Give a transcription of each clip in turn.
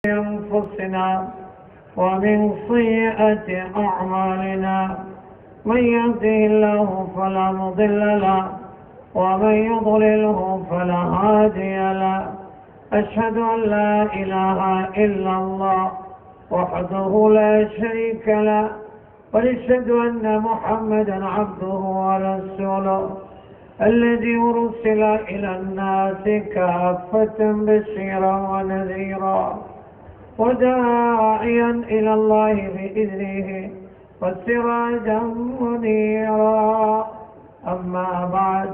أنفسنا ومن سيئات أعمالنا من يهده الله فلا مضل له ومن يضلله فلا هادي له أشهد أن لا إله إلا الله وحده لا شريك له وأشهد أن محمدا عبده ورسوله الذي أرسل إلى الناس كافة بشيرا ونذيرا وداعيا إلى الله بإذنه وسراجا منيرا. أما بعد،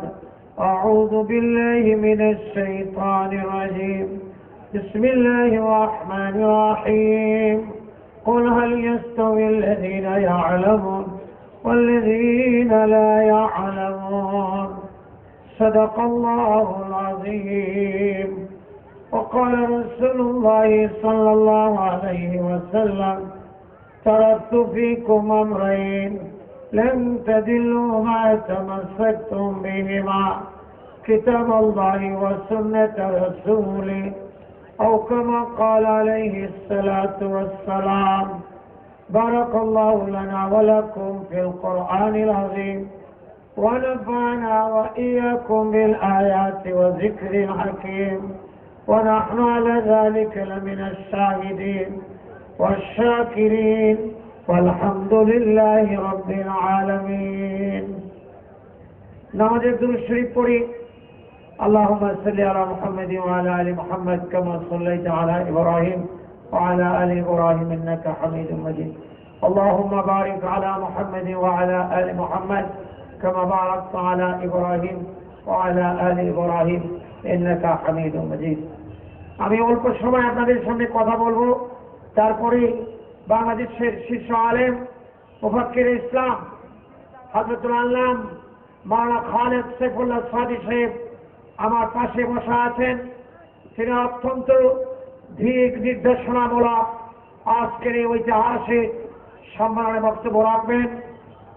أعوذ بالله من الشيطان الرجيم. بسم الله الرحمن الرحيم. قل هل يستوي الذين يعلمون والذين لا يعلمون؟ صدق الله العظيم. وقال رسول الله صلى الله عليه وسلم: تركت فيكم أمرين لن تضلوا ما تمسكتم بهما، كتاب الله وسنة رسوله، أو كما قال عليه الصلاة والسلام. بارك الله لنا ولكم في القرآن العظيم، ونفعنا وإياكم بالآيات وذكر الحكيم، ونحن على ذلك لمن الشاهدين والشاكرين، والحمد لله رب العالمين. نماز الدرود الشريف পড়ি। اللهم صل على محمد وعلى آل محمد كما صليت على إبراهيم وعلى آل إبراهيم إنك حميد مجيد. اللهم بارك على محمد وعلى آل محمد كما باركت على إبراهيم وعلى آل إبراهيم إنك حميد مجيد. আমি অল্প সময় আপনাদের সামনে কথা বলবো, তারপরে বাংলাদেশের শীর্ষ আলেম মুফাক্কির ইসলাম হযরতুল আল্লাম মাওলানা খালেদ সাইফুল্লাহ সাদি সাহেব আমার পাশে বসা আছেন। তিনি অত্যন্ত দিক নির্দেশনামূলক আজকের এই ঐতিহাসিক সম্মেলনে বক্তব্য রাখবেন।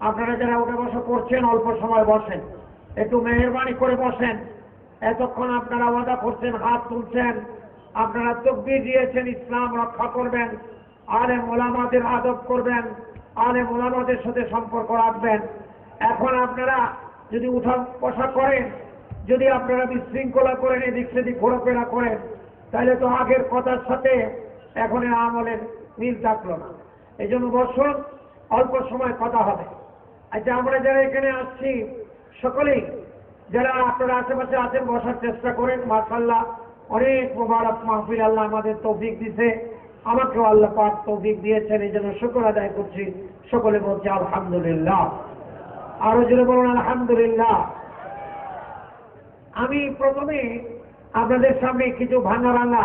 আপনারা যারা উঠে বসা করছেন অল্প সময় বসেন, একটু মেহেরবানি করে বসেন। এতক্ষণ আপনারা ওয়াদা করছেন, হাত তুলছেন, আপনারা তাকবীর দিয়েছেন, ইসলাম রক্ষা করবেন, আলেম ওলামাদের আদব করবেন, আলেম ওলামাদের সাথে সম্পর্ক রাখবেন। এখন আপনারা যদি উঠা বসা করেন, যদি আপনারা বিশৃঙ্খলা করেন, এদিক সেদিক ঘোরাফেরা করেন, তাহলে তো আগের কথার সাথে এখনের আমলের মিল থাকলো না। এই জন্য বসুন, অল্প সময় কথা হবে। আচ্ছা, আমরা যারা এখানে আসছি সকলেই যারা আপনারা আশেপাশে আছেন বসার চেষ্টা করেন। মাশাআল্লাহ, অনেক মোবারক মাহফিল আল্লাহ আমাদের তৌফিক দিয়েছে, আমাকেও আল্লাহ পাক তৌফিক দিয়েছেন, এই জন্য শুকর আদায় করছি। সকলে বলছি আলহামদুলিল্লাহ। আরো জোরে বলুন আলহামদুলিল্লাহ। আমি প্রথমে আপনাদের সামনে কিছু ভাঙা ভাঙা,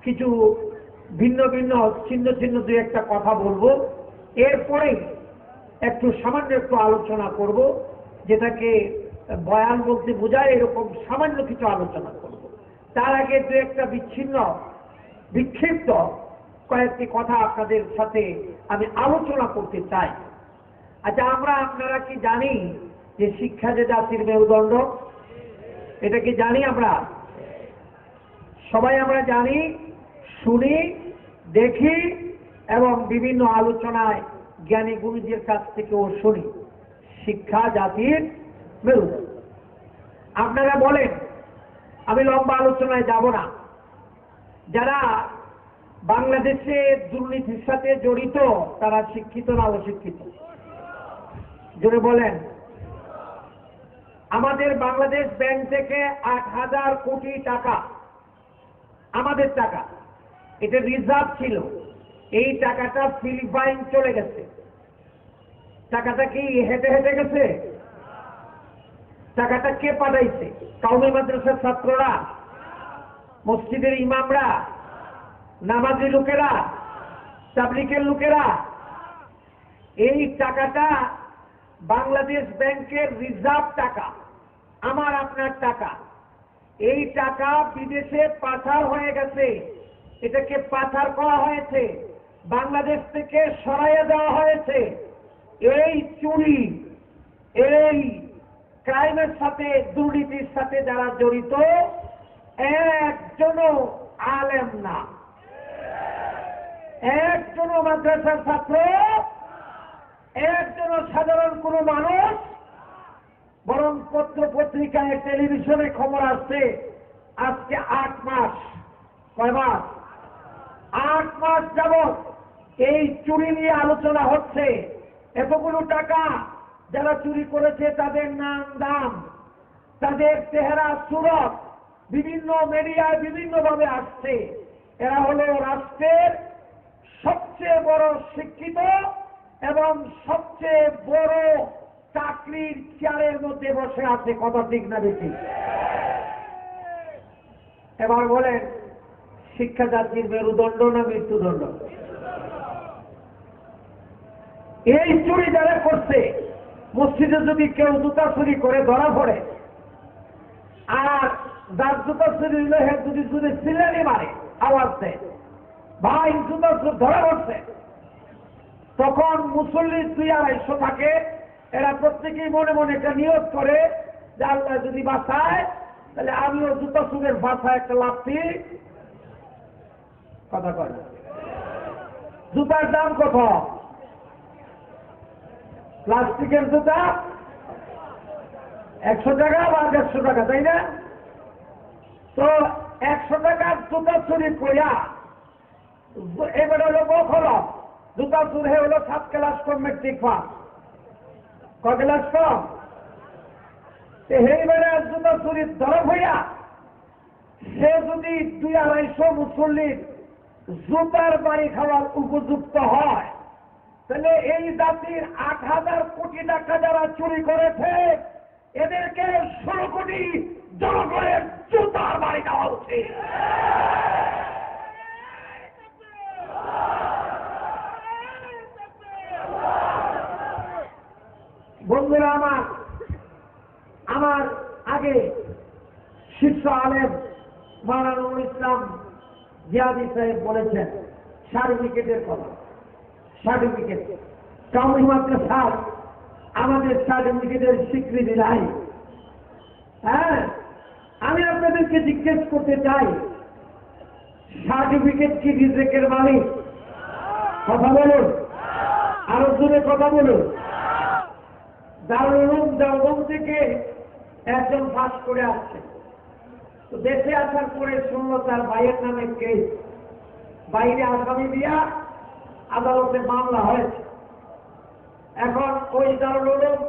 কিছু ভিন্ন ভিন্ন ছিন্ন ছিন্ন দুই একটা কথা বলবো। এরপরে একটু সামান্য একটু আলোচনা করব, যেটাকে বয়ান বলতে বোঝায়, এরকম সামান্য কিছু আলোচনা করব। তার আগে দু একটা বিক্ষিপ্ত কয়েকটি কথা আপনাদের সাথে আমি আলোচনা করতে চাই। আচ্ছা, আপনারা কি জানি যে শিক্ষা যে জাতির মেরুদণ্ড? এটা কি জানি? আমরা সবাই আমরা জানি, শুনি, দেখি এবং বিভিন্ন আলোচনায় জ্ঞানী গুরুজির কাছ থেকেও শুনি, শিক্ষা জাতির মেরুদণ্ড। আপনারা বলেন, আমি লম্বা আলোচনায় যাব না, যারা বাংলাদেশে দুর্নীতির সাথে জড়িত তারা শিক্ষিত না অশিক্ষিত? জোরে বলেন। আমাদের বাংলাদেশ ব্যাংক থেকে ৮,০০০ কোটি টাকা, আমাদের টাকা, এটা রিজার্ভ ছিল। এই টাকাটা ফিলিপাইন চলে গেছে। টাকাটা কি হেঁটে হেঁটে গেছে? টাকাটা কে পাঠাইছে? কাউমি মাদ্রাসার ছাত্ররা, মসজিদের ইমামরা, নামাজি লোকেরা, তাবলিগের লোকেরা। এই টাকাটা বাংলাদেশ ব্যাংকের রিজার্ভ টাকা, আমার আপনার টাকা। এই টাকা বিদেশে পাচার হয়ে গেছে। এটাকে পাচার করা হয়েছে, বাংলাদেশ থেকে সরাইয়া দেওয়া হয়েছে। এই চুরি, এই ক্রাইমের সাথে, দুর্নীতির সাথে যারা জড়িত একজনও আলেম না। কোনো মাদ্রাসার ছাত্র, একজনও সাধারণ কোনো মানুষ, বরং পত্র পত্রিকায় টেলিভিশনে খবর আসছে আজকে 8 মাস, কয় মাস? 8 মাস যাবৎ এই চুরি নিয়ে আলোচনা হচ্ছে। এতগুলো টাকা যারা চুরি করেছে তাদের নাম দাম, তাদের চেহারা সুরত বিভিন্ন মিডিয়ায় বিভিন্নভাবে আসছে। এরা হলো রাষ্ট্রের সবচেয়ে বড় শিক্ষিত এবং সবচেয়ে বড় চাকরির চেয়ারের মধ্যে বসে আছে। কথা ঠিক না বেশি? এবার বলেন, শিক্ষা জাতির মেরুদণ্ড না মৃত্যুদণ্ড? এই চুরি যারা করছে, মসজিদে যদি কেউ জুতা চুরি করে ধরা পড়ে, আর যার জুতা চুরি হইলে হে যদি যদি সিলারি মারে, আওয়াজ দেয় ভাই জুতা ধরা পড়ছে, তখন মুসল্লি 200-250 থাকে। এরা প্রত্যেকেই মনে মনে একটা নিয়োগ করে যে আল্লাহ যদি বাঁচায় তাহলে আমিও জুতা চুরের বাসায় একটা লাফি। কথা কয় না? জুতার দাম কত? প্লাস্টিকের জুতা 100 টাকা বা 150 টাকা, তাই না? তো 100 টাকার জুতা চুরি কইয়া এবারে হলো বখল জুতা চুরি হলো 7 ক্লাস কম মেট্রিক পাস। ক ক্লাস কম? এইবারে জুতা চুরি ধরা হইয়া সে যদি 200-250 মুসল্লির জুতার বাড়ি খাওয়ার উপযুক্ত হয়, তাহলে এই জাতির 8,000 কোটি টাকা যারা চুরি করেছে এদেরকে 16 কোটি জনগণের জুতার বাড়ি দেওয়া উচিত। বন্ধুরা আমার আগে শীর্ষ আলেম মাওলানা ইসলাম জিয়াদি সাহেব বলেছেন সার্টিফিকেটের কথা। সার্টিফিকেট কাউমি মাদ্রাসা আমাদের সার্টিফিকেটের স্বীকৃতি নাই। হ্যাঁ, আমি আপনাদেরকে জিজ্ঞেস করতে চাই, সার্টিফিকেট কি রিজেকের মালিক? কথা বলুন, আরো জোরে কথা বলুন। দারুল উলুম দেওবন্দ থেকে একজন পাস করে আসছে, তো দেশে আসার পরে শুনলো তার ভাইয়ের নামে কেস, বাইরে আসামি দিয়া আদালতে মামলা হয়েছে। এখন ওই দারুল উলুম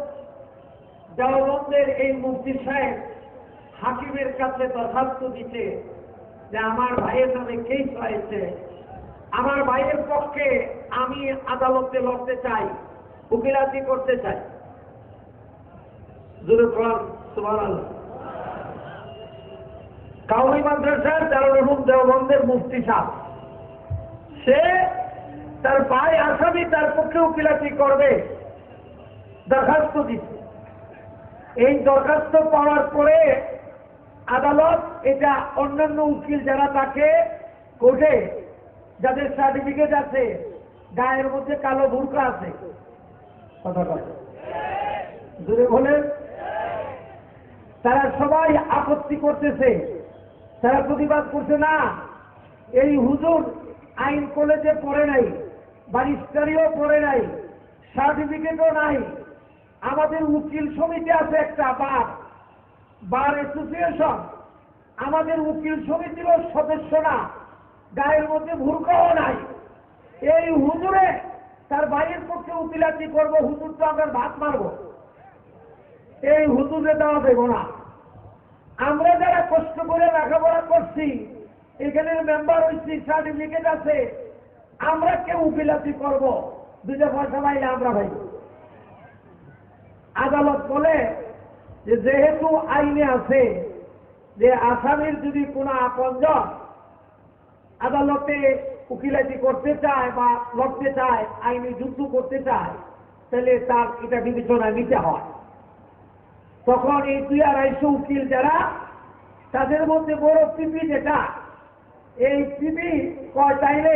দেওবন্দের এই মুফতি সাহেব হাকিমের কাছে দরখাস্ত দিচ্ছে যে আমার ভাইয়ের নামে কেস হয়েছে, আমার ভাইয়ের পক্ষে আমি আদালতে লড়তে চাই, উকিলাতি করতে চাই। কাউমি মাদ্রাসার দারুল উলুম দেওবন্দের মুফতি সাহেব, সে তার ভাই আসামি, তার পক্ষে উকিলাতি করবে, দরখাস্ত দিচ্ছে। এই দরখাস্ত পাওয়ার পরে আদালত এটা অন্যান্য উকিল যারা তাকে কোর্টে, যাদের সার্টিফিকেট আছে, গায়ের মধ্যে কালো বুরকা আছে, কথা বলে দূরে বলেন, তারা সবাই আপত্তি করতেছে, তারা প্রতিবাদ করছে। না, এই হুজুর আইন কলেজে পড়ে নাই, ব্যারিস্টারিও পড়ে নাই, সার্টিফিকেটও নাই। আমাদের উকিল সমিতি আছে একটা, বার অ্যাসোসিয়েশন, আমাদের উকিল সমিতিরও সদস্য না, গায়ের মধ্যে ভুরকাও নাই। এই হুজুরে তার ভাইয়ের পক্ষে উকিলাতি করবো, হুজুর তো আমরা ভাত মারবো, এই হুজুরে দেওয়া দেব না। আমরা যারা কষ্ট করে লেখাপড়া করছি, এখানের মেম্বার হয়েছি, সার্টিফিকেট আছে, আমরা কেউ উকিলাতি করব, 2 পয়সা পাইলে আমরা ভাই। আদালত বলে যে যেহেতু আইনে আছে যে আসামির যদি কোনো আপনজন আদালতে উকিলাতি করতে চায় বা লড়তে চায়, আইনি যুদ্ধ করতে চায়, তাহলে তার এটা বিবেচনা নিতে হয়। তখন এই 250 উকিল যারা, তাদের মধ্যে বড় পিপি যেটা, এই পিপি কয় চাইলে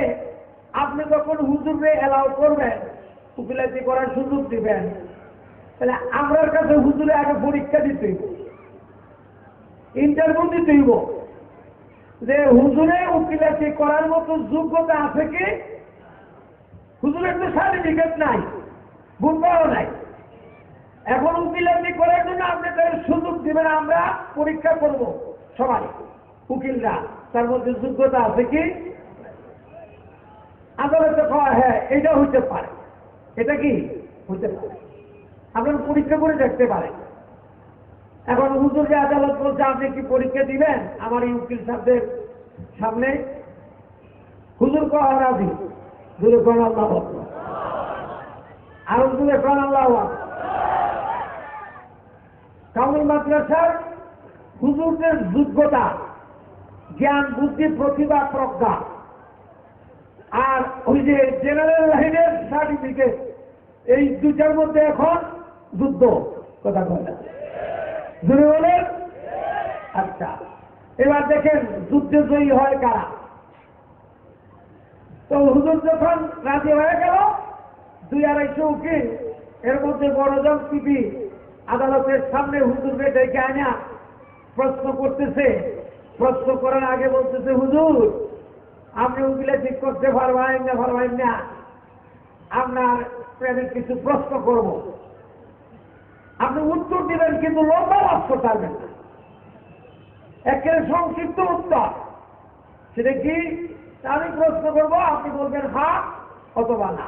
আপনি যখন হুজুরে এলাও করবেন, উকিলাতি করার সুযোগ দিবেন, তাহলে আমার কাছে হুজুরে আগে পরীক্ষা দিতে হইব, ইন্টারভিউ দিতে হইব যে হুজুরে উকিলাতি করার মতো যোগ্যতা আছে কি। হুজুরের তো সার্টিফিকেট নাই, বুঝবাও নাই। এখন উকিলাতি করার জন্য আপনাদের সুযোগ দিবেন, আমরা পরীক্ষা করব সবাই উকিলরা, তার মধ্যে যোগ্যতা আছে কি। আদালতে কয় হ্যাঁ এটা হইতে পারে, এটা কি হইতে পারে, আপনারা পরীক্ষা করে দেখতে পারেন। এখন হুজুরকে আদালত বলছে আপনি কি পরীক্ষা দিবেন আমার এই উকিল সাহেবদের সামনে? হুজুর কয় রাজি, দূরে কোন আল্লাহ, আর দূরে কোন আল্লাহ। কামিল মাদ্রাসার হুজুরদের যোগ্যতা, জ্ঞান, বুদ্ধি, প্রতিভা, প্রজ্ঞা, আর ওই যে জেনারেল লাইনের সার্টিফিকেট, এই দুটার মধ্যে এখন যুদ্ধ। কথা কথা জুড়ে বলেন। আচ্ছা, এবার দেখেন যুদ্ধে জয়ী হয় কারা। তো হুজুর যখন রাজি হয়ে গেল, 2-250 উকিল, এর মধ্যে বড়জন পিপি আদালতের সামনে হুজুরকে ডেকে আনা প্রশ্ন করতেছে। প্রশ্ন করার আগে বলতেছে, হুজুর আপনি উকিলে ঠিক করতে পারবেন না, আপনার প্রেমের কিছু প্রশ্ন করব, আপনি উত্তর দিবেন কিন্তু লম্বা বাক্য পারবেন না, একেবারে সংক্ষিপ্ত উত্তর। সেটা কি? আমি প্রশ্ন করবো, আপনি বলবেন হ্যাঁ অথবা না,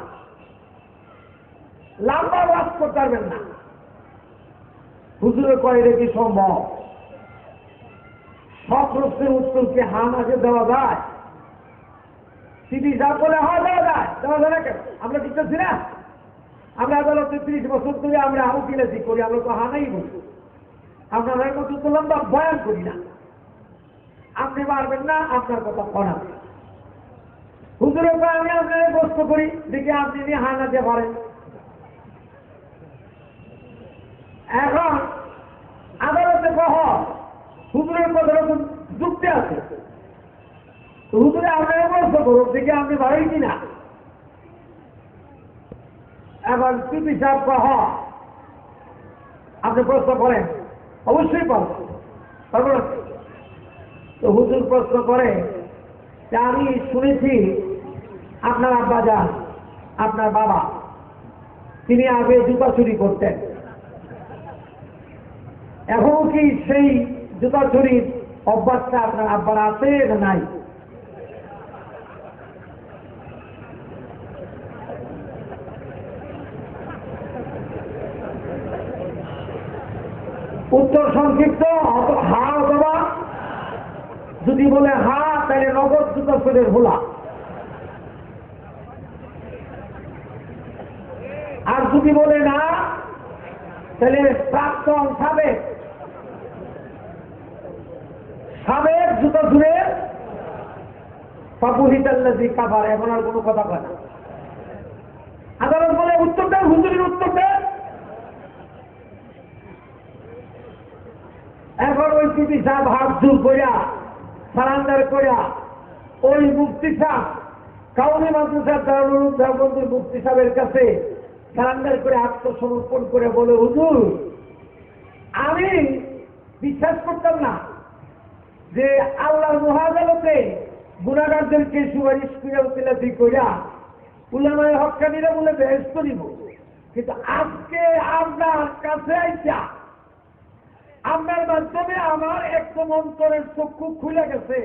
লম্বা বাক্য পারবেন না। হুজুরে কয় এটা কি সম্ভব? সব প্রশ্নের উত্তর কি হ্যাঁ মাঝে দেওয়া যায়? সিটি সাহেব বলে হ্যাঁ দেওয়া যায় না কেন? আমরা দিতেছি না, আমরা আদালতে 30 বছর ধরে আমরা উকিলাতি করি, আমরা তো হানাই বলি, আপনার মতো তো লম্বা বয়ান করি না। আপনি পারবেন না, আপনার কথা করা। হুজুরের পর আমি আপনাকে প্রশ্ন করি, দেখি আপনি যদি হানাতে পারেন। এখন আদালতে কহ হুজুরের কথার তো যুক্তি আছে, হুজুরে আপনাকে প্রশ্ন করুন, দেখি আপনি পারেন কিনা। এখন পিপি সাহেব কহ আপনি প্রশ্ন করেন, অবশ্যই পারবেন। তো হুজুর প্রশ্ন করে যে আমি শুনেছি আপনার আব্বা যান, আপনার বাবা, তিনি আগে জুতা চুরি করতেন, এখনো কি সেই জুতা চুরির অভ্যাসটা আপনার আব্বার আছে না নাই? উত্তর সংক্ষিপ্ত হা অথবা, যদি বলে হা তাহলে নগদ জুতা চুরির ভোলা, আর যদি বলে না তাহলে প্রাক্তন সাবেক জুতা চুরের পাপুহিতাল্লাজি কাবার। এখন আর কোনো কথা কয় না। আদালত বলে উত্তর দেন, হুজুরের উত্তর দেন। এখন ওই পিপি সাহেব হাত জোর করিয়া সারান্ডার করিয়া ওই মুফতি সাহেব, কাউনি মাদ্রাসার দারুল দেওবন্দির মুফতি সাহেবের কাছে সারান্ডার করে আত্মসমর্পণ করে বলে, হুজুর আমি বিশ্বাস করতাম না যে আল্লাহর মহাদালতে গুনাহগারদেরকে সুপারিশ করে উকিলাতি কইরা উলামায়ে হক্কানিরা বলে বেহেশত দিব, কিন্তু আজকে আপনার কাছে আইসা আপনার মাধ্যমে আমার একদম অন্তরের চক্ষু খুলে গেছে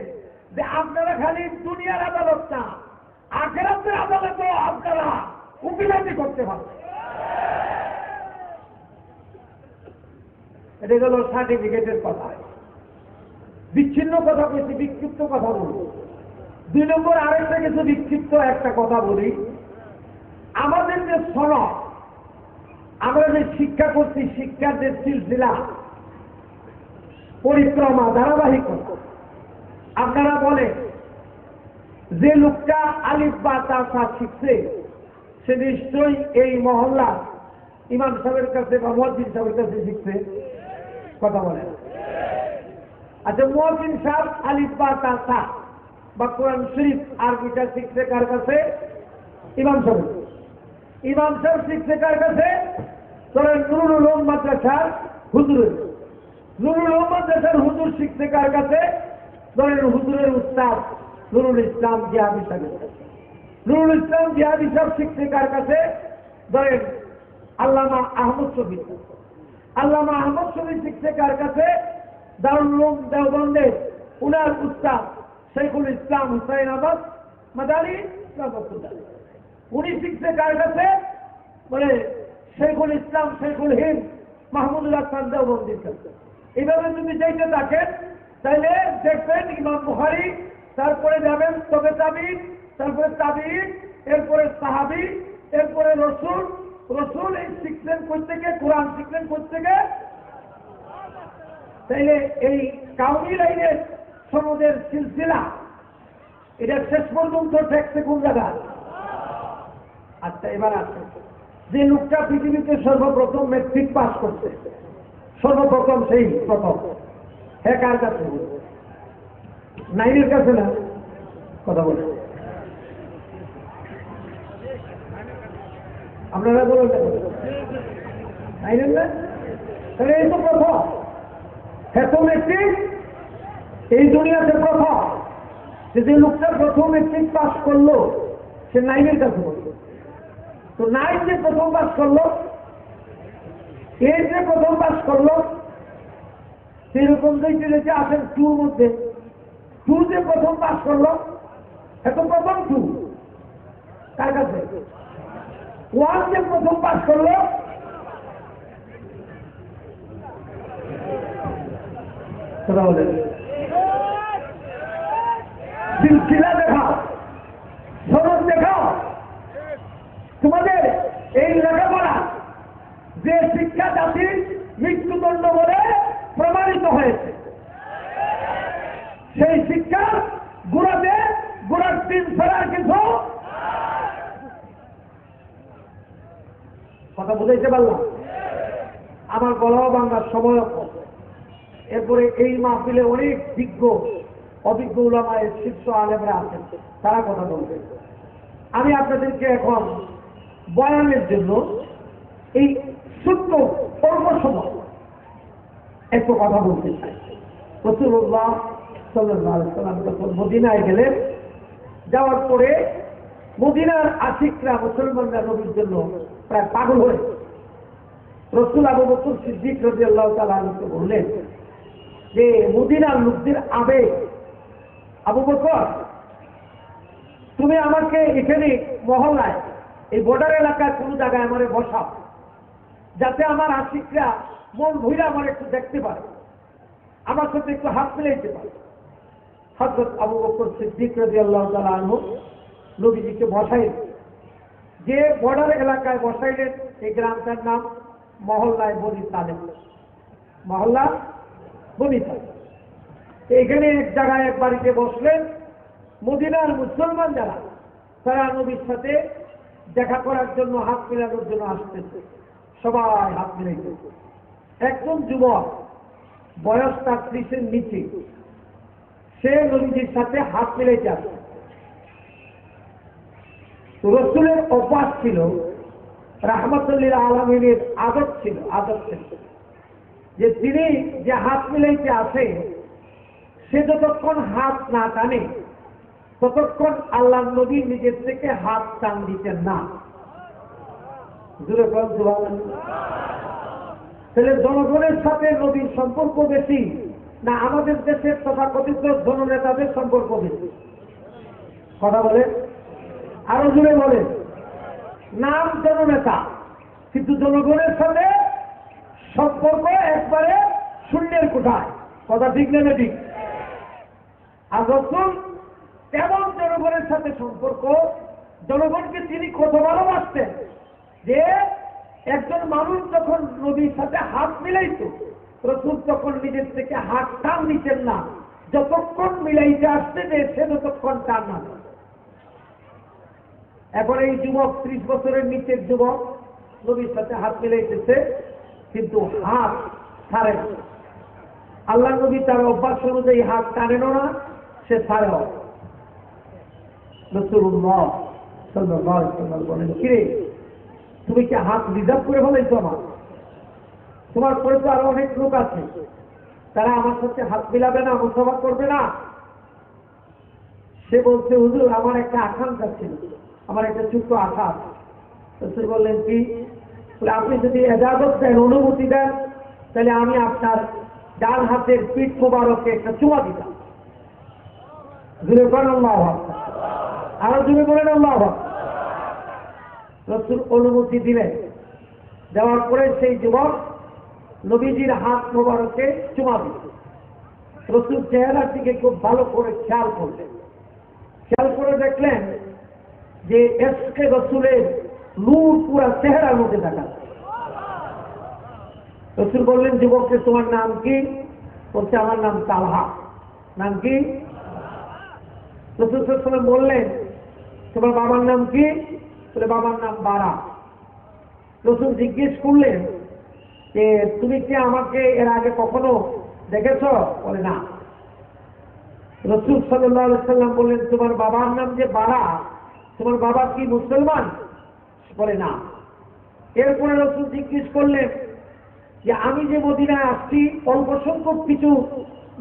যে আপনারা খালি দুনিয়ার আদালত না, আখিরাতের আদালতেও আপনারা উকিলাতি করতে পারবেন। এটা গেল সার্টিফিকেটের কথা। বিচ্ছিন্ন কথা বলছি, বিক্ষিপ্ত কথা বলবো। 2 নম্বর আরেকটা কিছু বিক্ষিপ্ত একটা কথা বলি। আমাদের যে সনদ, আমরা যে শিক্ষা করছি, শিক্ষার যে সিলসিলা, পরিক্রমা, ধারাবাহিকতা, আপনারা বলেন যে লোকটা আলিফ বা তা শিখছে সে নিশ্চয়ই এই মহল্লা ইমাম সাহেবের কাছে বা মুয়াজ্জিন সাহেবের কাছে শিখছে। কথা বলেন। আচ্ছা, মুয়াজ্জিন সাহেব আলিফ বা তা বা কোরআন শরীফ আরবিটা শিখছে কার কাছে? ইমাম সাহেব। ইমাম সাহেব শিখছে কার কাছে? ধরেন নুরুল উলুম মাদ্রাসার হুজুরের। নুরুল উলুম মাদ্রাসার হুজুর শিখছে কার কাছে? ধরেন হুজুরের উস্তাদ নুরুল ইসলাম জিয়াবি সাহেবের কাছে। নুরুল ইসলাম জিহাদি সাহেব শিখছে কার কাছে? ধরেন আল্লামা আহমদ শফি। আল্লামা আহমদ শফি শিখছে কার কাছে? দারুল উলুম দেওবন্দের উনার উস্তাদ শেখুল ইসলাম হুসাইন আহমদ মাদানী রহমাতুল্লাহ। উনি শিখছে কার কাছে? বলে শেখুল ইসলাম শেখুল হিন্দ মাহমুদুল্লাহ খান দেওবন্দির কাছে। এইভাবে যদি যাইতে থাকেন তাহলে দেখবেন ইমাম বুখারী, তারপরে যাবেন তবে তাবিঈন, তারপরে তাবিঈন, এরপরে সাহাবী, এরপরে রসুল। রসুল এই শিখলেন কোত্থেকে? কোরআন শিখলেন কোত্থেকে? তাইলে এই কাউমি লাইনের সনদের সিলসিলা এটা শেষ পর্যন্ত ঠেকছে কোন জায়গা? আচ্ছা, এবার আছে যে লোকটা পৃথিবীতে সর্বপ্রথম মেট্রিক পাস করছে, সর্বপ্রথম সেই প্রথম, হ্যাঁ কার কাছে? নাইনের কাছে না? কথা বলে আপনারা বলেন নাইনের না? তাহলে এই তো প্রথম, হ্যাঁ তো মেট্রিক এই দুনিয়াতে প্রথম। যে লোকটা প্রথম মেট্রিক পাস করলো সে নাইনের কাছে বললো। তো নাইন যে প্রথম পাস করলো, এই যে প্রথম পাস করলো, সেরকম যে আছেন টুর মধ্যে, টু যে প্রথম পাস করলো, এত প্রথম টু কার কাছে? ওয়ান যে প্রথম পাস করলো, সিলসিলা দেখাও, সনদ দেখাও। তোমাদের এই লেখাপড়া যে শিক্ষা জাতির মৃত্যুদণ্ড বলে প্রমাণিত হয়েছে, সেই শিক্ষা গোড়াতে গোড়ার তিন ফেরার কিছু কথা বুঝাইতে পারলাম? আমার গলাও বাংলার সময়। এরপরে এই মাহফিলে অনেক বিজ্ঞ অভিজ্ঞ উলামায়ে শীর্ষ আলেমরা আছেন, তারা কথা বলবে। আমি আপনাদেরকে এখন বয়ানের জন্য এই ছোট্ট অল্প সময় একটু কথা বলতে চাই। রাসূলুল্লাহ সাল্লাল্লাহু আলাইহি ওয়াসাল্লাম যখন মদিনায় গেলেন, যাওয়ার পরে মদিনার আশিকরা মুসলমানরা নবীর জন্য প্রায় পাগল হয়ে রাসূল আবু বকর সিদ্দিক রাদিয়াল্লাহু তাআলা আনহুকে বললেন যে মদিনার লোকদের আবেগ, আবু বকর তুমি আমাকে এখানে মহল্লায় এই বর্ডার এলাকায় কোন জায়গায় আমারে বসাও, যাতে আমার আশিকরা মন ভইরা আমার একটু দেখতে পারে, আমার সাথে একটু হাত মিলাইতে পারে। হযরত আবু বকর সিদ্দিক রাদিয়াল্লাহু তাআলা আনহু নবীজিকে বসাইলেন। যে বর্ডার এলাকায় বসাইলেন এই গ্রামটার নাম মহল্লায় বনি সালেম, মহল্লা বনি সালেম। এখানে এক জায়গায় এক বাড়িতে বসলেন। মদিনার মুসলমান যারা, তারা নবীর সাথে দেখা করার জন্য, হাত মিলানোর জন্য আসতেছে। সবাই হাত মিলাইতেছে। একজন যুবক, বয়স তার 30-এর নিচে, সে নবীজির সাথে হাত মিলাইতে আসে। রাসূলের অভ্যাস ছিল, রাহমাতুল লিল আলামিনের আদত ছিল যে তিনি যে হাত মিলাইতে আসে, সে যতক্ষণ হাত না টানে ততক্ষণ আল্লাহর নবী নিজের থেকে হাত টান দিতেন না। তাহলে জনগণের সাথে নবীর সম্পর্ক বেশি না আমাদের দেশের তথাকথিত জননেতাদের সম্পর্ক বেশি? কথা বলে আরো জুড়ে বলেন। নাম জননেতা, কিন্তু জনগণের সাথে সম্পর্ক একবারে শূন্যের কোঠায়। কথা ঠিক না ঠিক? আর রাসূল কেমন জনগণের সাথে সম্পর্ক, জনগণকে তিনি কত ভালোবাসতেন যে একজন মানুষ যখন নবীর সাথে হাত মিলাইত, রাসূল তখন নিজের থেকে হাত টান নিতেন না, যতক্ষণ মিলাইতে আসতে যে সে ততক্ষণ টান না। এখন এই যুবক 30 বছরের নিচের যুবক নবীর সাথে হাত মিলাইতেছে, কিন্তু হাত ছাড়ে না। আল্লাহ নবী তার অভ্যাস অনুযায়ী হাত টানেনও না, সে ছাড়েও। রাসূলুল্লাহ সাল্লাল্লাহু আলাইহি ওয়াসাল্লাম বলেন, কিরে তুমি কি হাত রিজার্ভ করে ফেলাইছো? তোমার পরে তো আরো অনেক লোক আছে, তারা আমার সাথে হাত মিলাবে না, মুসাফা করবে না। সে বলছে, হুজুর আমার একটা আকাঙ্ক্ষা ছিল, আমার একটা ছোট্ট আশা আছে। রাসূল বললেন কি? বলে আপনি যদি ইজাজত দেন, অনুমতি দেন, তাহলে আমি আপনার ডান হাতের পিঠ মোবারকে একটা চুমা দিতাম। জোরে বলেন আল্লাহু আকবার। আরো জোরে বলেন আল্লাহু আকবার। রাসূল অনুমতি দিলেন। দেওয়ার পরে সেই যুবক নবীজির হাত মোবারকে চুমা দিল। রাসূল চেহারার দিকে খুব ভালো করে খেয়াল করলেন। খেয়াল করে দেখলেন যে এসকে রাসূলের নূর পুরা চেহারার মধ্যে দেখা যায়। রাসূল বললেন, যুবককে তোমার নাম কি? বলছে আমার নাম তালহা। নাম কি? রাসূল সাল্লাল্লাহু আলাইহি ওয়াসাল্লাম বললেন, তোমার বাবার নাম কি? বলে বাবার নাম বারা। রাসূল জিজ্ঞেস করলেন যে তুমি কি আমাকে এর আগে কখনো দেখেছ? বলে না। রাসূল সাল্লাল্লাহু আলাইহি ওয়াসাল্লাম বললেন, তোমার বাবার নাম যে বারা, তোমার বাবা কি মুসলমান? বলে না। এরপরে রাসূল জিজ্ঞেস করলেন যে আমি যে মদিনায় আসছি, অল্প সংখ্যক কিছু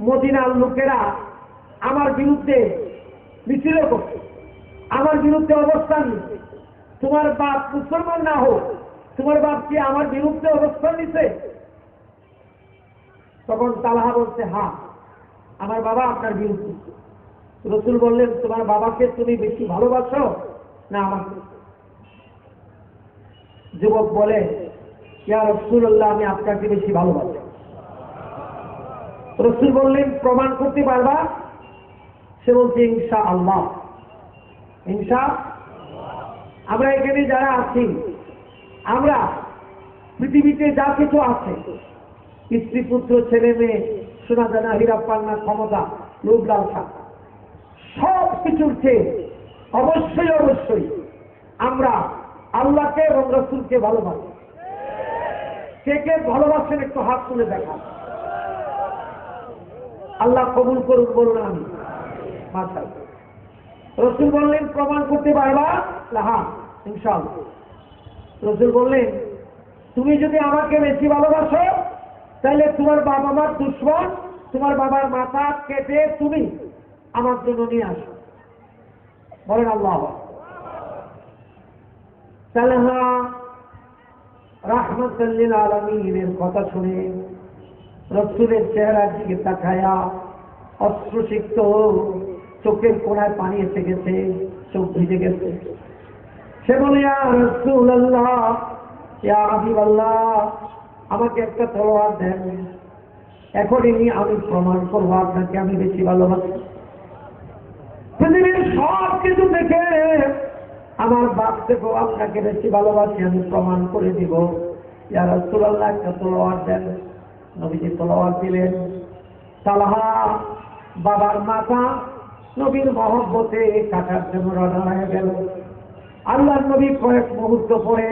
মদিনার লোকেরা আমার বিরুদ্ধে মিছিল করছে, আমার বিরুদ্ধে অবস্থান নিচ্ছে। তোমার বাপ মুসলমান না হোক, তোমার বাপ কি আমার বিরুদ্ধে অবস্থান নিছে? তখন তালহা বলছে, হ্যাঁ, আমার বাবা আপনার বিরুদ্ধে। রাসূল বললেন, তোমার বাবাকে তুমি বেশি ভালোবাসো না আমাকে? যুবক বলে, ইয়া রাসূলুল্লাহ, আমি আপনাকে বেশি ভালোবাসি। রাসূল বললেন, প্রমাণ করতে পারবা? সে বলছে, ইনশাআল্লাহ। আমরা এখানে যারা আছি, আমরা পৃথিবীতে যা কিছু আছে, স্ত্রী পুত্র ছেলে মেয়ে, সোনা দানা হীরা পান্না, ক্ষমতা, লোভ লালসা, সব কিছুর চেয়ে অবশ্যই অবশ্যই আমরা আল্লাহকে এবং রাসূলকে ভালোবাসি। কে কে ভালোবাসেন একটু হাত তুলে দেখান। আল্লাহ কবুল করুন, বলুন আমি। মাশাআল্লাহ। রাসূল বললেন, প্রমাণ করতে পারবা? হ্যাঁ, ইনশাআল্লাহ। রাসূল বললেন, তুমি যদি আমাকে বেশি ভালোবাসো, তাহলে তোমার বাবা মার দুশমন, তোমার বাবার মাথা কেটে তুমি আমার জন্য নিয়ে আসো। বলেন আল্লাহ। তালহা রাহমাতাল লিল আলামিনের কথা শুনে রাসূলের চেহারার দিকে তাকায়া অশ্রুসিক্ত চোখের কোণায় পানি এসে গেছে, চোখ ভিজে গেছে। সে বলে, ইয়া রাসূলুল্লাহ, ইয়া হাবিবাল্লাহ, আমাকে একটা তলোয়ার দেন, এখনই আমি প্রমাণ করবো আপনাকে আমি বেশি ভালোবাসি। পৃথিবীর সব কিছু দেখে আমার বাপ দেখো আপনাকে বেশি ভালোবাসি, আমি প্রমাণ করে দিব। ইয়া রাসূলুল্লাহ, একটা তলোয়ার দেন। নবীজি তলোয়ার দিলেন। তালহা বাবার মাথা নবীর মহব্বতে কাটার জন্য রওনা হয়ে গেল। আল্লাহর নবী কয়েক মুহূর্ত পরে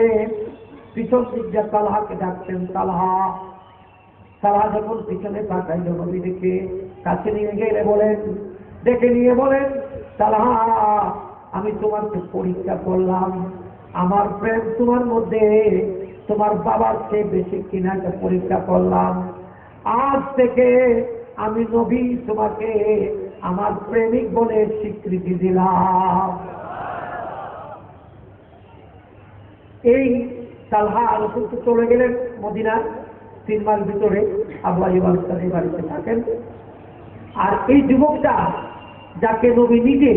পিছন দিক দিয়ে তালহাকে ডাকছেন, তালহা। তালহা যখন পিছনে তাকাইল, নবী দেখে কাছে নিয়ে গেলে বলেন, ডেকে নিয়ে বলেন, তালহা, আমি তোমাকে পরীক্ষা করলাম, আমার প্রেম তোমার মধ্যে তোমার বাবার চেয়ে বেশি কিনা পরীক্ষা করলাম। আজ থেকে আমি নবী তোমাকে আমার প্রেমিক বলে স্বীকৃতি দিলাম। এই তালহা রাসূল চলে গেলেন মদিনার 3 মাইল ভিতরে আবু আইয়ুব আনসারীর বাড়িতে থাকেন। আর এই যুবকটা, যাকে নবী নিজে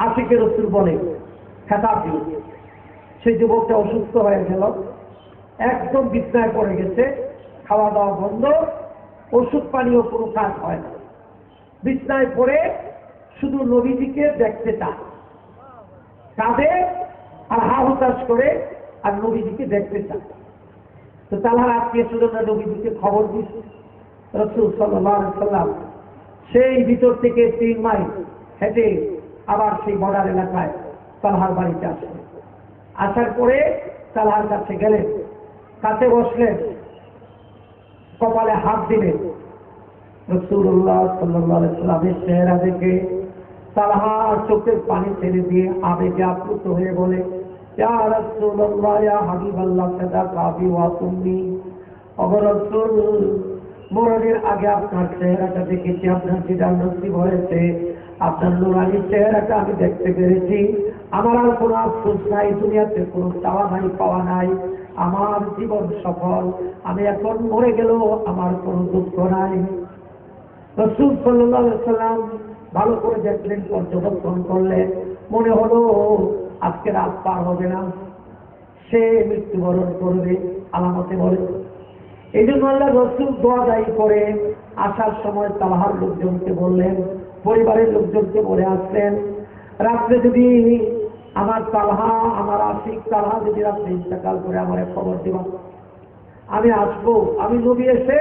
আশিকে রাসূল বলে খেতাব দিল, সেই যুবকটা অসুস্থ হয়ে গেল, একদম বিছনায় পড়ে গেছে, খাওয়া দাওয়া বন্ধ, ওষুধ পানিও কোনো কাজ হয় না। বিছনায় পড়ে শুধু নবীজিকে দেখতে চায়, কাঁদে আর হা হুতাশ করে, আর নবীজিকে দেখতে চায়। তো তালহার আত্মীয়-স্বজনরা নবীজিকে খবর দিচ্ছে। রাসূল সাল্লাল্লাহু আলাইহি ওয়াসাল্লাম সেই ভিতর থেকে 3 মাইল হেঁটে আবার সেই বর্ডার এলাকায় তালহার বাড়িতে আসেন। আসার পরে তালহার কাছে গেলেন, কাছে বসলেন, কপালে হাত দিলেন। রাসূলুল্লাহ সাল্লাল্লাহু আলাইহি ওয়াসাল্লামের চেহারা দেখে তালহা চোখের পানি ছেড়ে দিয়ে আবেগে আপ্লুত হয়ে বলে, ইয়া রাসূলুল্লাহ, ইয়া হাবিবাল্লাহ, সাদাকা আবি ওয়া উম্মি। ওগো রাসূল, মরণের আগে আপনার চেহারাটা দেখেছি, আপনার দিদার নসিব হয়েছে, আপনার নুরানি চেহারাটা আমি দেখতে পেরেছি। আমার আর কোনো আফসোস নাই, দুনিয়াতে কোনো চাওয়া নাই, পাওয়া নাই, আমার জীবন সফল, আমি এখন মরে গেলেও আমার কোনো দুঃখ নাই। রাসূল সাল্লাল্লাহু আলাইহি ওয়াসাল্লাম ভালো করে দেখলেন, পর্যবেক্ষণ করলেন, মনে হলো আজকে রাত পার হবে না, সে মৃত্যুবরণ করবে, আলামতে বলে। এই জন্য আল্লাহ রাসূল দোয়া দায়ী করে আসার সময় তালহার লোকজনকে বললেন, পরিবারের লোকজনকে বলে আসলেন, রাত্রে যদি আমার তালহা, আমার আশিক তালহা যদি রাত্রে ইন্তেকাল করে আমার খবর দিবা, আমি আসবো, আমি নবী এসে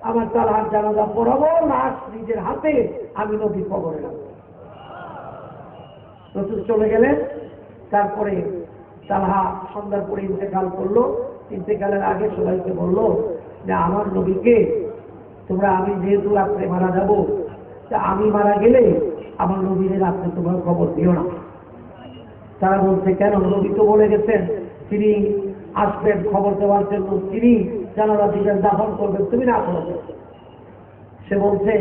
আমার তালহার জানাজা পড়াবো, লাশ নিজের হাতে আমি নবী কবরে রাখবো। রাসূল চলে গেলেন। তারপরে তালহা সন্ধ্যার পরে ইন্তেকাল করলো। ইন্তেকালের আগে সবাইকে বললো যে আমার নবীকে তোমরা, আমি যেহেতু রাত্রে মারা যাব, তা আমি মারা গেলে আমার নবীর রাত্রে তোমরা খবর দিও না। তারা বলছে, কেন? নবী তো বলে গেছেন তিনি আসবেন খবর দেওয়ার জন্য, তিনি জানাজা দিবেন, দাফন করবেন, তুমি না করবে। সে বলছে,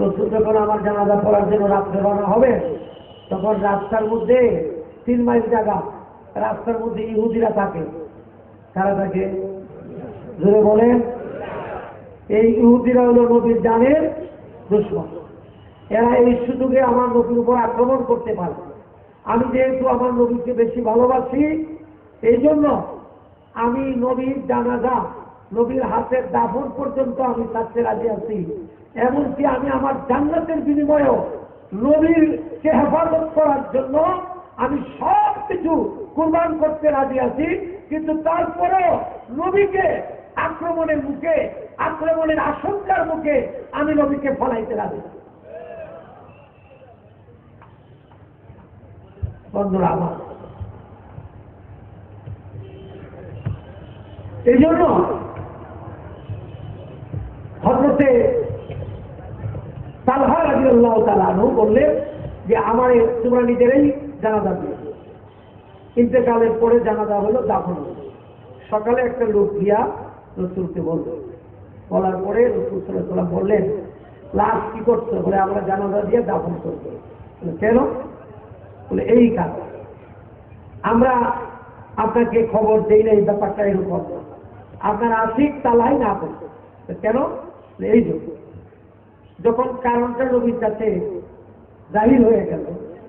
রাসূল যখন আমার জানাজা পড়ার জন্য রাত্রে রওনা হবে, তখন রাস্তার মধ্যে 3 মাইল জায়গা, রাস্তার মধ্যে ইহুদিরা থাকে। কারা থাকে? জোরে বলেন। এই ইহুদিরা হলো নবীর জানের দুশমন। এরা এই সুযোগে আমার নবীর উপর আক্রমণ করতে পারে। আমি যেহেতু আমার নবীকে বেশি ভালোবাসি, এই জন্য আমি নবীর জানাজা, নবীর হাতের দাফন পর্যন্ত আমি থাকতে রাজি আছি। এমনকি আমি আমার জান্নাতের বিনিময়েও নবীরকে হেফাজত করার জন্য আমি সব কিছু কুরবান করতে রাজি আছি। কিন্তু তারপরেও নবীকে আক্রমণের মুখে, আক্রমণের আশঙ্কার মুখে আমি নবীকে ফলাইতে রাজি। বন্ধুরা আমার, এই জন্য হযরতে তালহা রাদিয়াল্লাহু তাআলা আনহু বললেন যে আমার তোমরা নিজেরাই জানাজা দিও। ইন্তেকালের পরে জানাজা হলো, দাফন হলো। সকালে একটা লোক দিয়া রাসূলকে বলল, বলার পরে রাসূল সাল্লাল্লাহু আলাইহি ওয়াসাল্লাম বললেন, লাশ কি করছো? বলে আমরা জানাজা দিয়ে দাফন করবো। কেন? বলে এই কাজ, আমরা আপনাকে খবর দেই না, এই ব্যাপারটা এরকম, আপনার আশিক তালাই না করছে। কেন? এই জন্য। যখন কারণটা নবীর কাছে জাহির হয়ে গেল,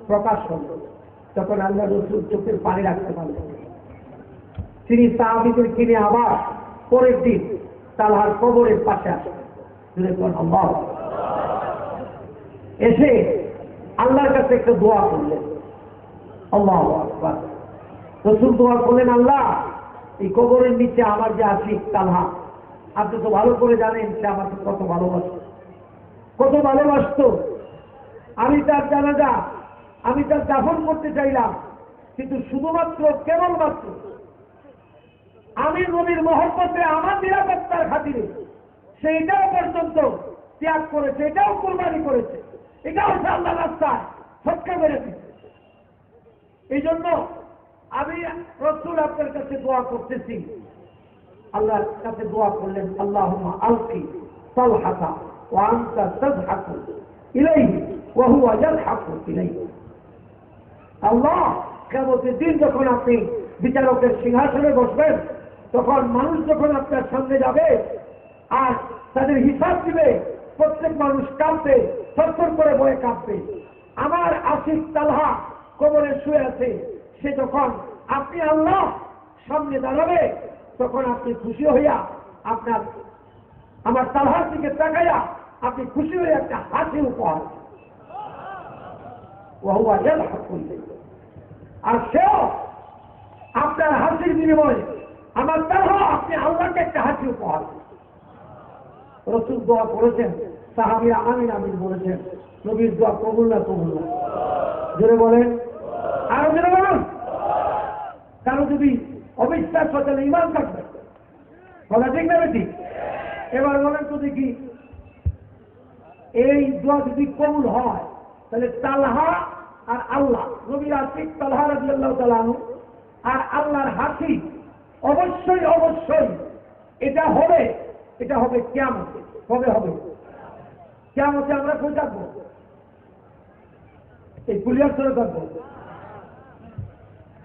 প্রকাশ হল, তখন আল্লাহ রাসূল চোখের পানি রাখতে পারলেন। তিনি সাহাবীদের কিনে আবার পরের দিন তালহার কবরের পাশে আসলেন। আল্লাহ এসে আল্লাহর কাছে একটা দোয়া করলেন। আল্লাহু আকবার। রাসূল দোয়া করলেন, আল্লাহ এই কবরের নিচে আমার যে আশিক তালহা, আপনি তো ভালো করে জানেন সে আমাকে কত ভালোবাসত, কত ভালোবাসত। আমি তার জানাজা, আমি তার দাফন করতে চাইলাম, কিন্তু শুধুমাত্র কেবলমাত্র আমি নবীর মহব্বতে, আমার নিরাপত্তার খাতিরে সেইটাও পর্যন্ত ত্যাগ করেছে, এটাও কুরবানি করেছে, এটাও সে আল্লাহর রাস্তায় সৎকা করে দিচ্ছে। এই জন্য আমি রাসূল আপনার কাছে দোয়া করতেছি। আল্লাহর কাছে দোয়া করলেন, আল্লাহুম্মা আলকি তালহাতা ওয়া আনতা তাযহাকু ইলাইহি ওয়া হুয়া ইয়াযহাকু ইলাইহি। আল্লাহ, কিয়ামতের দিন যখন আপনি বিচারকের সিংহাসনে বসবেন, তখন মানুষ যখন আপনার সামনে যাবে আর তাদের হিসাব দিবে, প্রত্যেক মানুষ কাঁপবে, থরথর করে ভয়ে কাঁপবে। আমার আশিক তালহা কবরে শুয়ে আছে, সে যখন আপনি আল্লাহ সামনে দাঁড়াবে, তখন আপনি খুশি হইয়া আপনার আমার তালহার দিকে তাকাইয়া আপনি খুশি হয়ে একটা হাসি উপহার, আর সেও আপনার হাসির বিনিময়ে আমার তালহা আপনি আল্লাহকে একটা হাসি উপহার। রাসূল দোয়া করেছেন, সাহাবীরা আমিন আমিন বলেছেন। নবীর দোয়া কবুল না কবুল না? জোরে বলেন, আরো জোরে বলুন। কারো যদি অবিশ্বাস হয় তাহলে ঈমান থাকবে, বলা ঠিক না বেশি? এবার বলেন তো দেখি, এই দোয়া যদি কবুল হয় তাহলে তালহা আর আল্লাহ, নবীর আশিক তালহা রাদিয়াল্লাহু তাআলা আনহু আর আল্লাহর হাসি অবশ্যই অবশ্যই এটা হবে। এটা হবে কিয়ামতে। কবে হবে? কিয়ামতে আমরা কই থাকবো? এই পুলিয়ার চলে থাকবো।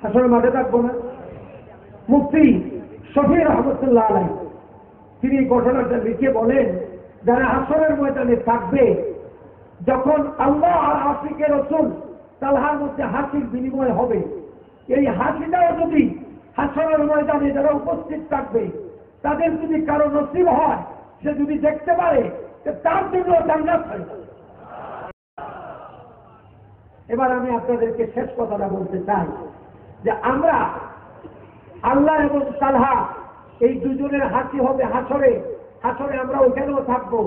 হাসরের মাঠে থাকবো না? মুফতি শফি রহমতুল্লাহ আলাইহি তিনি ঘটনাটা লিখে বলেন, যারা হাসরের ময়দানে থাকবে, যখন আল্লাহ আর আশিকে রাসূল তালহার মধ্যে হাসির বিনিময় হবে, এই হাসিটাও যদি হাসরের ময়দানে যারা উপস্থিত থাকবে তাদের যদি কারো নসিব হয়, সে যদি দেখতে পারে, তার জন্য জান্নাত হয়ে যাবে। এবার আমি আপনাদেরকে শেষ কথাটা বলতে চাই যে আমরা আল্লাহ এবং তালহা এই দুজনের হাসি হবে হাসরে। হাসরে আমরা ওখানেও থাকবো।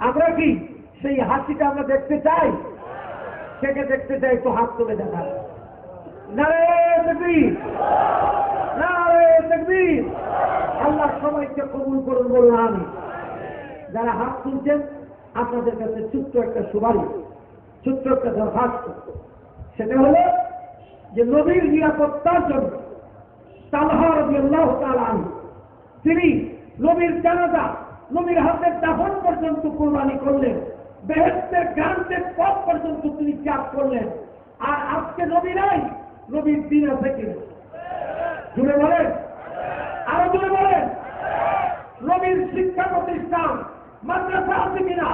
আমরা কি সেই হাসিটা আমরা দেখতে চাই? সেকে দেখতে চাই, একটু হাত তুলে দেখা। নারে তাকবীর, নারে তাকবীর। আল্লাহ সবাইকে কবুল করুন, বলুন আমিন। যারা হাত তুলছেন আপনাদের কাছে ছোট্ট একটা সুপারিশ, ছোট্ট একটা দরখাস্ত, সেটা হলো যে নবীর নিরাপত্তার জন্য তালহা রাদিয়াল্লাহু তাআলা আনহু তিনি নবীর জানাজা নবীর হাতের দাফন পর্যন্ত কুরবানি করলেন, বেহেশতের গ্রান্টের পথ পর্যন্ত তিনি ত্যাগ করলেন। আর আজকে নবী নাই, নবীর দিন আছে কিনা? জুড়ে বলেন, আরো জুড়ে বলেন। নবীর শিক্ষা প্রতিষ্ঠান মাদ্রাসা আছে কিনা?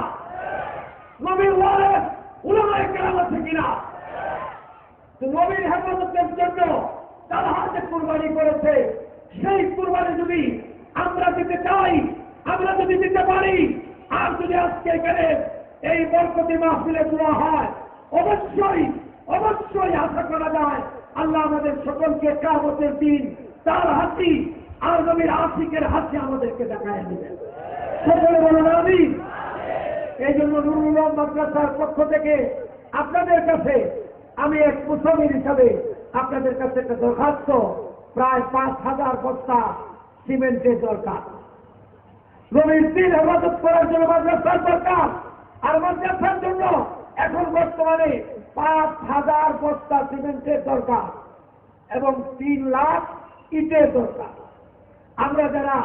নবীর ওয়ারেস উলামায়ে কেরাম আছে কিনা? তো নবীর হেফাজতের জন্য তারা হাতে কুরবানি করেছে, সেই কুরবানি যদি আমরা দিতে চাই, আমরা যদি দিতে পারি, আর যদি আজকে এখানে এই বরকতি মাহফিলে দোয়া হয়, অবশ্যই অবশ্যই আশা করা যায় আল্লাহ আমাদের সকলকে কিয়ামতের দিন তার হাসি আর নবীর আশিকের হাসি আমাদেরকে দেখায় দিবেন। সকলে বলুন আমিন। এই জন্য নুরুল উলুম মাদ্রাসার পক্ষ থেকে আপনাদের কাছে আমি এক মুসলিম হিসাবে আপনাদের কাছে একটা দরখাস্ত, প্রায় 5,000 বস্তা সিমেন্টের দরকার। নবীর দিন হেফাজত করার জন্য মাদ্রাসার দরকার, আর মাদ্রাসার জন্য এখন বর্তমানে 5,000 বস্তা সিমেন্টের দরকার এবং 3 লাখ ইটের দরকার। আমরা যারা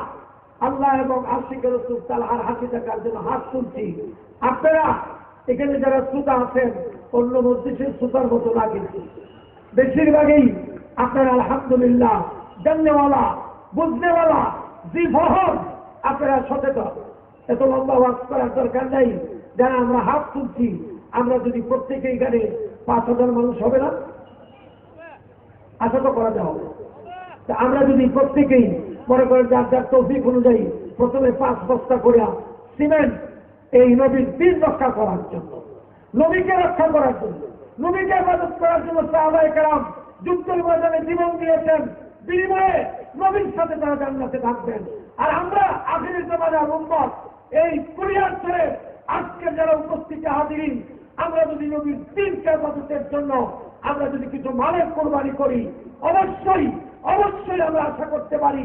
আল্লাহ এবং আশিকে রাসূল তালহার হাসি দেখার জন্য হাত তুলছি, আপনারা এখানে যারা শ্রোতা আছেন অন্য মসজিদের শ্রোতার মতো না, কিন্তু বেশিরভাগই আপনারা আলহামদুলিল্লাহ জাননেওয়ালা, বুঝনেওয়ালা, জিফহর, আপনারা সচেতন। এত লম্বা ওয়াজ করার দরকার নেই। যারা আমরা হাত তুলছি, আমরা যদি প্রত্যেকে এখানে 5,000 মানুষ হবে না? আশা তো করা যাবে। তা আমরা যদি প্রত্যেকেই মনে করেন যার যার তৌফিক অনুযায়ী প্রথমে 5 বস্তা করে সিমেন্ট এই নবীর দিন রক্ষা করার জন্য, নবীকে রক্ষা করার জন্য, নবীকে হেফাজত করার জন্য সাহাবায়ে কেরাম যুদ্ধের ময়দানে জীবন দিয়েছেন, বিনিময়ে নবীর সাথে তারা জান্নাতে থাকবেন। আর আমরা আখিরের জামানার উম্মত এই কুরিয়ার ছেড়ে আজকে যারা উপস্থিতি হাজিরিন, আমরা যদি নবীর দিনকে হেফাজতের জন্য আমরা যদি কিছু মালের কোরবানি করি, অবশ্যই অবশ্যই আমরা আশা করতে পারি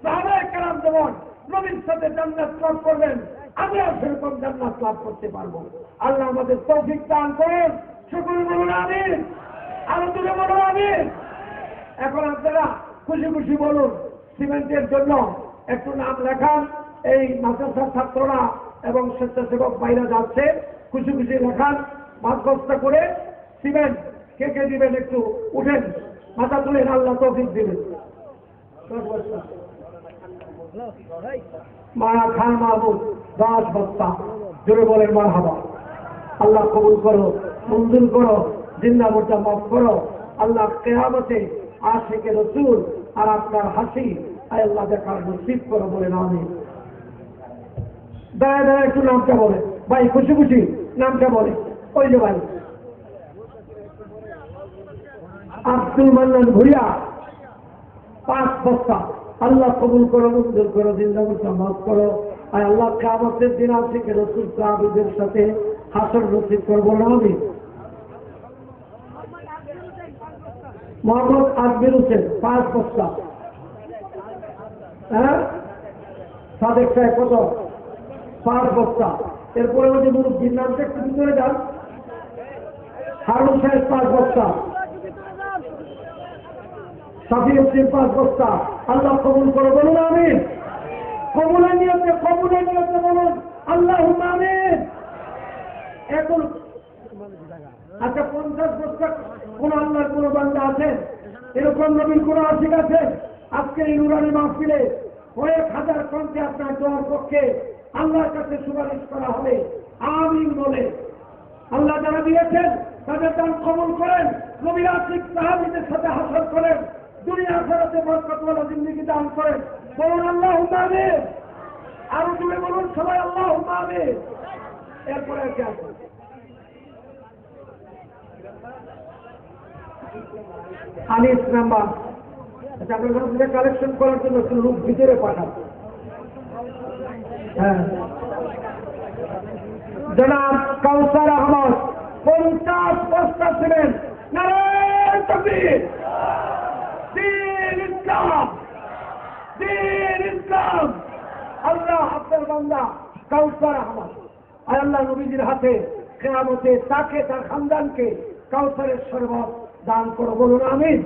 সাহাবায়ে কেরাম যেমন নবীর সাথে জান্নাত লাভ করবেন, আমরা সেরকম জান্নাত লাভ করতে পারবো। আল্লাহ আমাদের তৌফিক দান করেন। সকলে বলুন আমিন। আরো জোরে বলুন আমিন। এখন আপনারা খুশি খুশি বলুন, সিমেন্টের জন্য একটু নাম লেখান। এই মাদ্রাসার ছাত্ররা এবং স্বেচ্ছাসেবক ভাইরা যাচ্ছে, খুশি খুশি লেখান। 5 বস্তা করে সিমেন্ট কে কে দিবেন একটু উঠেন, মাথা তুলেন, আল্লাহ তৌফিক দিবেন। মারা খান মাহমুদ 10 বস্তা, জোরে বলেন মারহাবা। আল্লাহ কবুল করো, মঞ্জুর করো, জিন্দাবাদটা মাফ করো। আল্লাহ কিয়ামতে আশিকে রাসূল আর আপনার হাসি আল্লাহ দেখার নসিব করো, বলেন আমিন। দাঁড়ায় দাঁড়ায় একটু নামটা বলে ভাই, খুশি খুশি নামটা বলে। ওই যে ভাই আব্দুল মান্নান ভুইয়া 5 বস্তা, আল্লাহ কবুল করো, মঞ্জুর করো, জিন্দাবাদটা মাফ করো। আর আল্লাহ কিয়ামতের দিন আশিকে রাসূল সাহাবীদের সাথে হাসর নসিব করবো না আমি। মোহাম্মদ আজমির হোসেন 5 বস্তা। হ্যাঁ, সাদেক সাহেব কত? 5 বস্তা। এরপরে ওই যে মুরব্বীর নামটা একটু ভিতরে যান। হারুন সাহেব 5 বস্তা। সাফি উদ্দিন 5 বস্তা। আল্লাহ কবুল করে, বলুন আমিন। কবুলের নিয়তে বলুন আল্লাহুম্মা আমিন। এখন আচ্ছা 50 বস্তা কোন আল্লাহর কোন বান্দা আছেন এরকম নবীর কোন আশিক আছে? আজকে এই নুরানি মাহফিলে কয়েক হাজার কণ্ঠে আপনার দোয়ার পক্ষে আল্লাহর কাছে সুপারিশ করা হবে, আমিন বলে। আল্লাহ যারা দিয়েছেন তাদের দান কবুল করেন, নবীর আশিক সাহাবীদের সাথে হাসর করেন, দুনিয়া আখিরাতে বরকতওয়ালা জিন্দেগি দান করেন। বলুন আল্লাহুম্মা আমিন। আরো জুড়ে বলুন সবাই আল্লাহুম্মা আমিন। এরপরে কি আছে? আলিফ নাম্বার। আচ্ছা, আপনার কাছ থেকে কালেকশন করার জন্য একটু লোক ভিতরে পাঠান। হ্যাঁ, জনাব কাউসার আহমদ 50 বস্তা ছিলেন। নারায়ণ তাকবীর। দ্বীন ইসলাম, দ্বীন ইসলাম। আল্লাহ আপনার বান্দা কাউসার আহমদ, আর আল্লাহ নবীজির হাতে কিয়ামতে তাকে তার খানদানকে কাউসারের শরবত দান করো। বলুন আমিন।